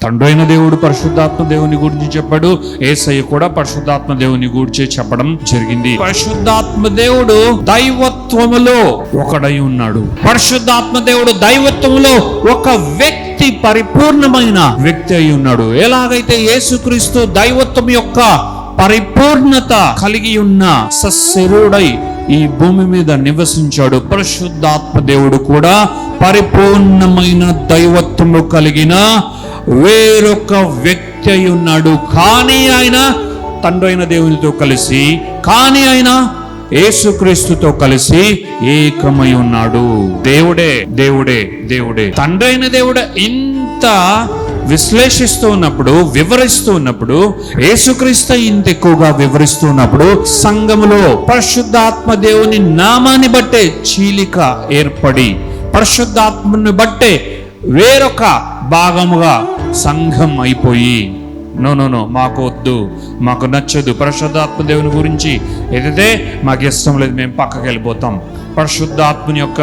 తండ్రైన దేవుడు పరిశుద్ధాత్మ దేవుని గురించి చెప్పాడు. యేసయ్య కూడా పరిశుద్ధాత్మ దేవుని గురించి చెప్పడం జరిగింది. పరిశుద్ధాత్మ దేవుడు దైవత్వములో ఒకడై ఉన్నాడు. పరిశుద్ధాత్మ దేవుడు దైవత్వములో ఒక వ్యక్తి, పరిపూర్ణమైన వ్యక్తి అయి ఉన్నాడు. ఎలాగైతే యేసుక్రీస్తు దైవత్వం యొక్క పరిపూర్ణత కలిగి ఉన్న సశరీరుడై ఈ భూమి మీద నివసించాడు, పరిశుద్ధాత్మ దేవుడు కూడా పరిపూర్ణమైన దైవత్వము కలిగిన వేరొక వ్యక్తి అయి ఉన్నాడు. కానీ ఆయన తండ్రి అయిన దేవునితో కలిసి, కానీ ఆయన యేసుక్రీస్తుతో కలిసి ఏకమై ఉన్నాడు. దేవుడే దేవుడే దేవుడే. తండ్రి అయిన దేవుడు ఇంత విశ్లేషిస్తూ ఉన్నప్పుడు, వివరిస్తూ ఉన్నప్పుడు, యేసుక్రీస్తు ఇంత ఎక్కువగా వివరిస్తూ ఉన్నప్పుడు సంఘములో పరిశుద్ధాత్మ దేవుని నామాన్ని బట్టే చీలిక ఏర్పడి, పరిశుద్ధాత్మని బట్టే వేరొక భాగముగా సంఘం అయిపోయి, నో మాకు వద్దు, మాకు నచ్చదు, పరిశుద్ధాత్మ దేవుని గురించి ఏదైతే మాకు ఇష్టం లేదు, మేము పక్కకి వెళ్ళిపోతాం. పరిశుద్ధాత్మని యొక్క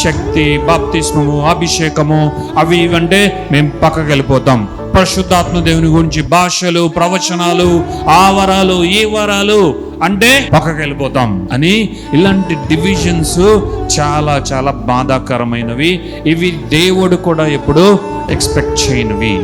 శక్తి, బాప్తిస్మము, అభిషేకము అవి ఇవంటే మేము పక్కకి వెళ్ళిపోతాం. పరిశుద్ధాత్మ దేవుని గురించి భాషలు, ప్రవచనాలు, ఆ వరాలు, ఈ వరాలు అంటే పక్కకి వెళ్ళిపోతాం అని ఇలాంటి డివిజన్స్ చాలా చాలా బాధాకరమైనవి. ఇవి దేవుడు కూడా ఎప్పుడు ఎక్స్పెక్ట్ చేయనివి.